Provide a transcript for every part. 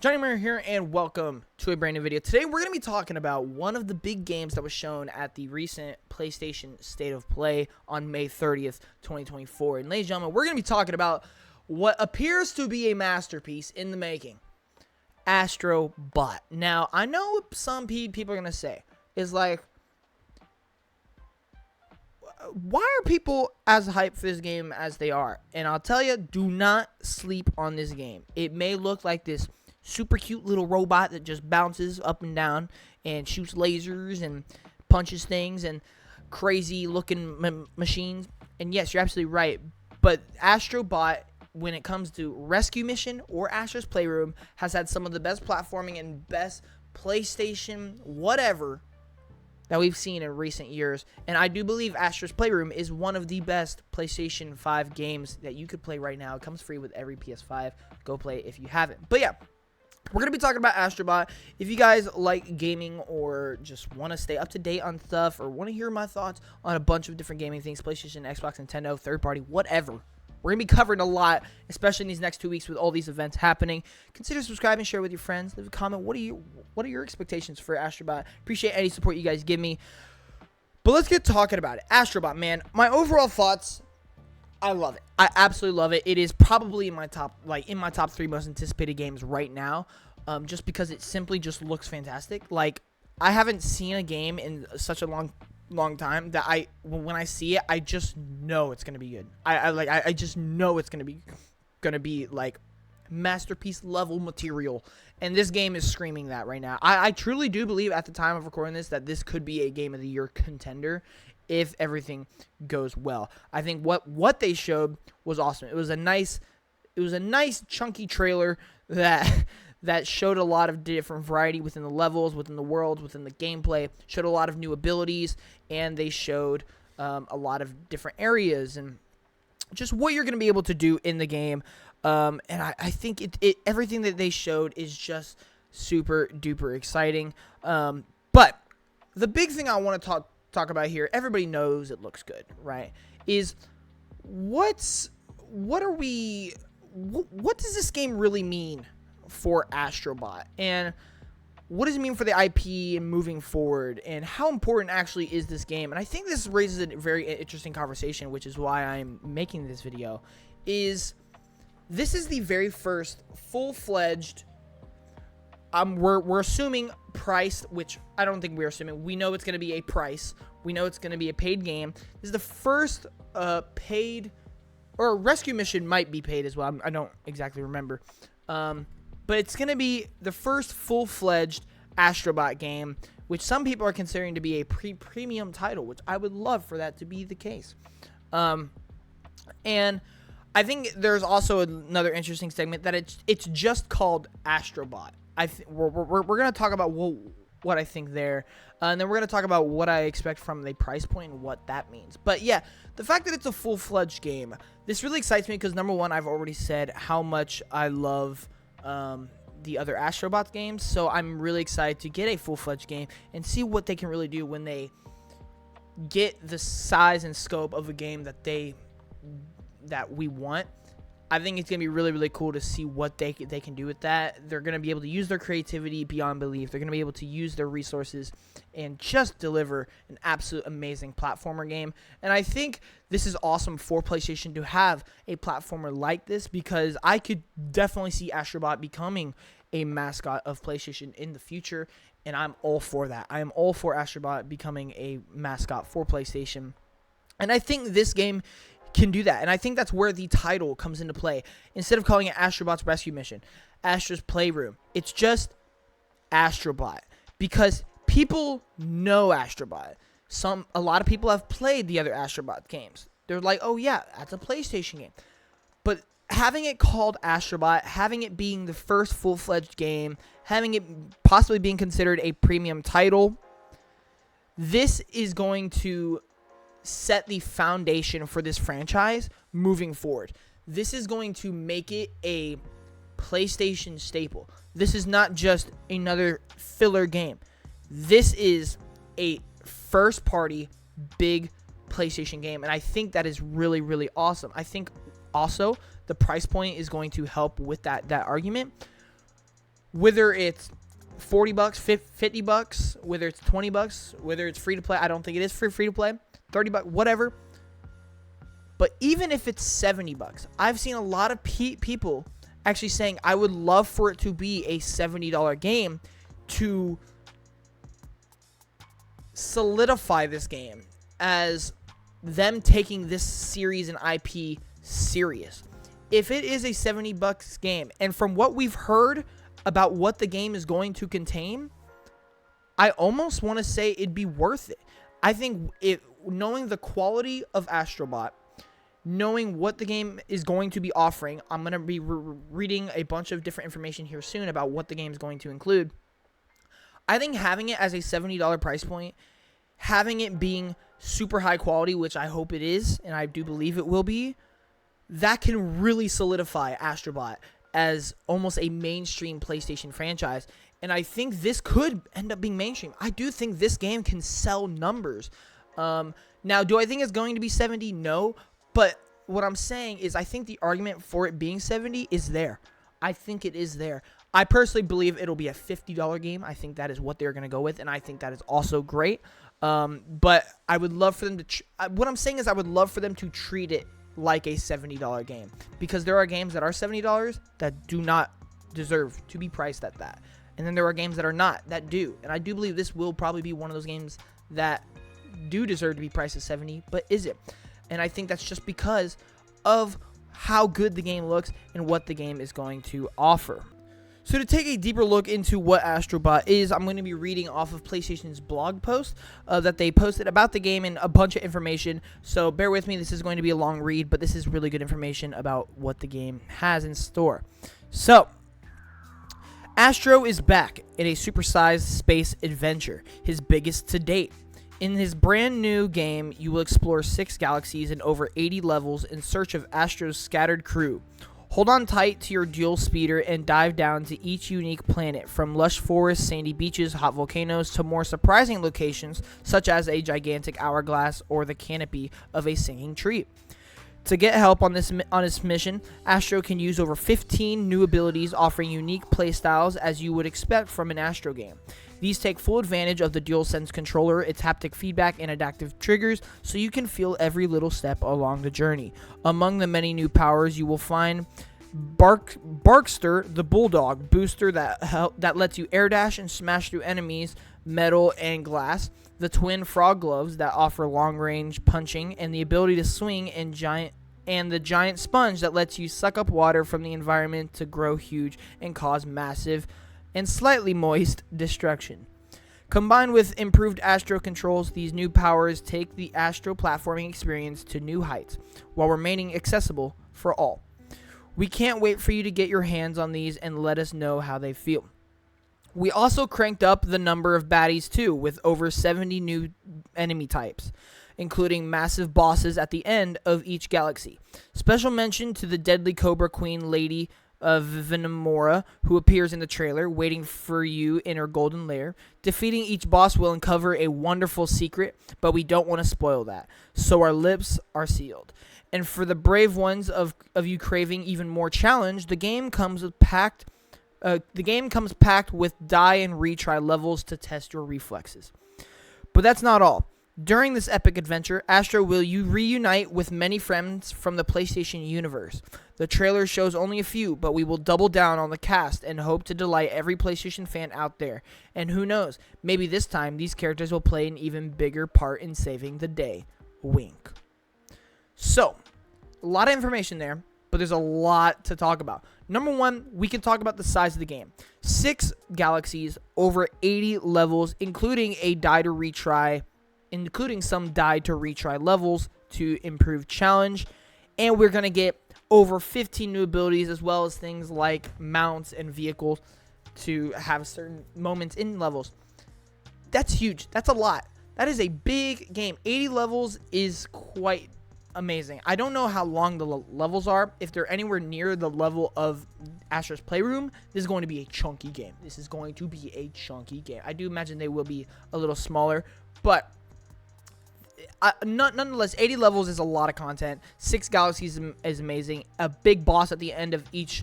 Johnny Murray here, and welcome to a brand new video. Today, we're going to be talking about one of the big games that was shown at the recent PlayStation State of Play on May 30th, 2024. And ladies and gentlemen, we're going to be talking about what appears to be a masterpiece in the making, Astrobot. Now, I know some people are going to say, is like, why are people as hyped for this game as they are? And I'll tell you, do not sleep on this game. It may look like this super cute little robot that just bounces up and down and shoots lasers and punches things and crazy looking machines. And yes, you're absolutely right. But Astrobot, when it comes to Rescue Mission or Astro's Playroom, has had some of the best platforming and best PlayStation whatever that we've seen in recent years. And I do believe Astro's Playroom is one of the best PlayStation 5 games that you could play right now. It comes free with every PS5. Go play it if you haven't. But yeah, we're going to be talking about Astrobot. If you guys like gaming or just want to stay up to date on stuff or want to hear my thoughts on a bunch of different gaming things, PlayStation, Xbox, Nintendo, third party, whatever, we're going to be covering a lot, especially in these next 2 weeks with all these events happening. Consider subscribing, share with your friends, leave a comment. What are your expectations for Astrobot? Appreciate any support you guys give me. But let's get talking about it. Astrobot, man, my overall thoughts, I love it. I absolutely love it. It is probably in my top 3 most anticipated games right now, just because it simply just looks fantastic. Like, I haven't seen a game in such a long time that when I see it, I just know it's gonna be good. I just know it's gonna be like masterpiece level material, and this game is screaming that right now. I truly do believe at the time of recording this that this could be a Game of the Year contender if everything goes well. I think what they showed was awesome. It was a nice chunky trailer that showed a lot of different variety within the levels, within the worlds, within the gameplay, showed a lot of new abilities, and they showed a lot of different areas and just what you're going to be able to do in the game. And I think everything that they showed is just super duper exciting. But the big thing I want to talk about here, everybody knows it looks good, right? Is what does this game really mean for Astrobot, and what does it mean for the IP and moving forward, and how important actually is this game? And I think this raises a very interesting conversation, which is why I'm making this video. This is the very first full-fledged, we're assuming price, which I don't think we're assuming. We know it's going to be a price. We know it's going to be a paid game. This is the first paid, or Rescue Mission might be paid as well. I don't exactly remember. But it's going to be the first full-fledged Astrobot game, which some people are considering to be a premium title, which I would love for that to be the case. And I think there's also another interesting segment that it's just called Astrobot. We're going to talk about what I think there, and then we're going to talk about what I expect from the price point and what that means. But yeah, the fact that it's a full-fledged game, this really excites me because, number one, I've already said how much I love the other Astrobot games, so I'm really excited to get a full-fledged game and see what they can really do when they get the size and scope of a game that we want. I think it's going to be really, really cool to see what they can do with that. They're going to be able to use their creativity beyond belief. They're going to be able to use their resources and just deliver an absolute amazing platformer game. And I think this is awesome for PlayStation to have a platformer like this, because I could definitely see Astrobot becoming a mascot of PlayStation in the future, and I'm all for that. I am all for Astrobot becoming a mascot for PlayStation. And I think this game can do that, and I think that's where the title comes into play. Instead of calling it Astrobot's Rescue Mission, Astro's Playroom, it's just Astrobot, because people know Astrobot. A lot of people have played the other Astrobot games. They're like, oh yeah, that's a PlayStation game. But having it called Astrobot, having it being the first full-fledged game, having it possibly being considered a premium title, this is going to set the foundation for this franchise moving forward. This is going to make it a PlayStation staple. This is not just another filler game. This is a first-party big PlayStation game, and I think that is really, really awesome. I think also the price point is going to help with that argument. whether it's $40, $50, whether it's $20, whether it's free to play. I don't think it is free to play. $30, whatever. But even if it's $70, I've seen a lot of people actually saying, I would love for it to be a $70 game to solidify this game as them taking this series and IP serious. If it is a $70 game, and from what we've heard about what the game is going to contain, I almost want to say it'd be worth it. I think knowing the quality of Astrobot, knowing what the game is going to be offering, I'm going to be reading a bunch of different information here soon about what the game is going to include. I think having it as a $70 price point, having it being super high quality, which I hope it is, and I do believe it will be, that can really solidify Astrobot as almost a mainstream PlayStation franchise. And I think this could end up being mainstream. I do think this game can sell numbers. Now, do I think it's going to be 70? No. But what I'm saying is I think the argument for it being 70 is there. I think it is there. I personally believe it'll be a $50 game. I think that is what they're going to go with, and I think that is also great. But I would love for them to... what I'm saying is I would love for them to treat it like a $70 game, because there are games that are $70 that do not deserve to be priced at that, and then there are games that are not, that do. And I do believe this will probably be one of those games that do deserve to be priced at 70, but is it? And I think that's just because of how good the game looks and what the game is going to offer. So to take a deeper look into what Astrobot is, I'm going to be reading off of PlayStation's blog post that they posted about the game and a bunch of information. So bear with me, this is going to be a long read, but this is really good information about what the game has in store. So, Astro is back in a supersized space adventure, his biggest to date. In his brand new game, you will explore 6 galaxies and over 80 levels in search of Astro's scattered crew. Hold on tight to your dual speeder and dive down to each unique planet, from lush forests, sandy beaches, hot volcanoes, to more surprising locations such as a gigantic hourglass or the canopy of a singing tree. To get help on this mission, Astro can use over 15 new abilities offering unique playstyles as you would expect from an Astro game. These take full advantage of the DualSense controller, its haptic feedback, and adaptive triggers, so you can feel every little step along the journey. Among the many new powers, you will find Barkster, the Bulldog booster that lets you air dash and smash through enemies, metal, and glass. The twin frog gloves that offer long-range punching, and the ability to swing, and the giant sponge that lets you suck up water from the environment to grow huge and cause massive and slightly moist destruction. Combined with improved Astro controls, these new powers take the Astro platforming experience to new heights, while remaining accessible for all. We can't wait for you to get your hands on these and let us know how they feel. We also cranked up the number of baddies too, with over 70 new enemy types, including massive bosses at the end of each galaxy. Special mention to the deadly Cobra Queen Lady of Venomora, who appears in the trailer, waiting for you in her golden lair. Defeating each boss will uncover a wonderful secret, but we don't want to spoil that, so our lips are sealed. And for the brave ones of you craving even more challenge, the game comes packed with die and retry levels to test your reflexes. But that's not all. During this epic adventure, Astro will reunite with many friends from the PlayStation universe. The trailer shows only a few, but we will double down on the cast and hope to delight every PlayStation fan out there. And who knows, maybe this time these characters will play an even bigger part in saving the day. Wink. So, a lot of information there, but there's a lot to talk about. Number one, we can talk about the size of the game. 6 galaxies, over 80 levels, including some die to retry levels to improve challenge. And we're going to get over 15 new abilities, as well as things like mounts and vehicles to have certain moments in levels. That's huge. That's a lot. That is a big game. 80 levels is quite amazing. I don't know how long the levels are. If they're anywhere near the level of Astro's Playroom, this is going to be a chunky game. I do imagine they will be a little smaller, but nonetheless, 80 levels is a lot of content. 6 galaxies is amazing. A big boss at the end of each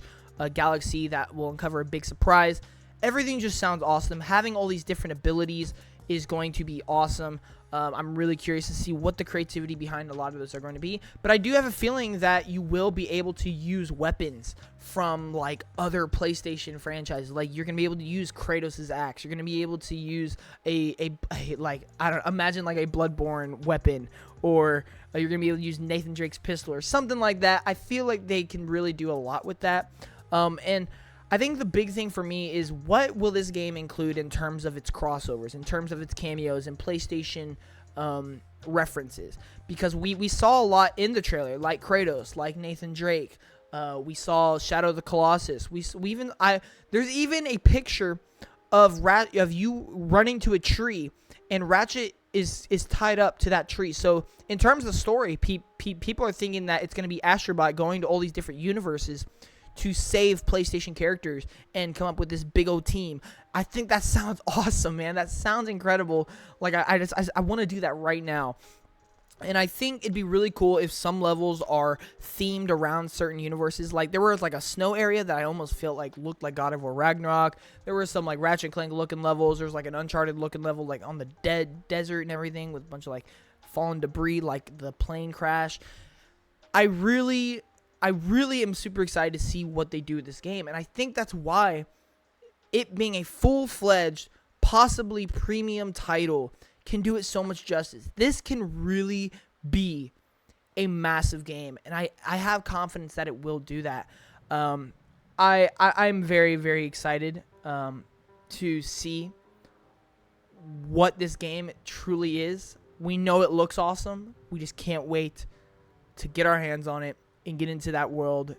galaxy that will uncover a big surprise. everything just sounds awesome. Having all these different abilities is going to be awesome. I'm really curious to see what the creativity behind a lot of those are going to be. But I do have a feeling that you will be able to use weapons from like other PlayStation franchises. Like you're gonna be able to use Kratos' axe. You're gonna be able to use a like, I don't imagine like a Bloodborne weapon, or you're gonna be able to use Nathan Drake's pistol or something like that. I feel like they can really do a lot with that. And I think the big thing for me is, what will this game include in terms of its crossovers, in terms of its cameos and PlayStation references? Because we saw a lot in the trailer, like Kratos, like Nathan Drake. We saw Shadow of the Colossus. There's even a picture of you running to a tree, and Ratchet is tied up to that tree. So in terms of the story, people are thinking that it's going to be Astrobot going to all these different universes to save PlayStation characters and come up with this big old team. I think that sounds awesome, man. That sounds incredible. Like I want to do that right now. And I think it'd be really cool if some levels are themed around certain universes. Like there was like a snow area that I almost felt like looked like God of War Ragnarok. There were some like Ratchet and Clank looking levels. There's like an Uncharted looking level like on the dead desert and everything with a bunch of like fallen debris, like the plane crash. I really am super excited to see what they do with this game. And I think that's why it being a full-fledged, possibly premium title can do it so much justice. This can really be a massive game, and I have confidence that it will do that. I'm very, very excited to see what this game truly is. We know it looks awesome. We just can't wait to get our hands on it and get into that world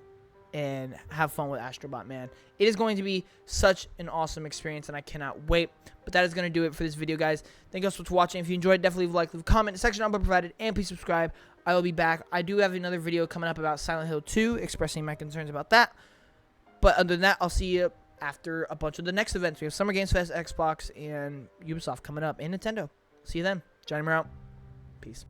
and have fun with Astrobot, man. It is going to be such an awesome experience, and I cannot wait. But that is going to do it for this video, guys. Thank you so much for watching. If you enjoyed, definitely leave a like, leave a comment in the section down provided, and please subscribe. I will be back. I do have another video coming up about Silent Hill 2, expressing my concerns about that. But other than that, I'll see you after a bunch of the next events. We have Summer Games Fest, Xbox, and Ubisoft coming up, and Nintendo. See you then. Johnny Moore out. Peace.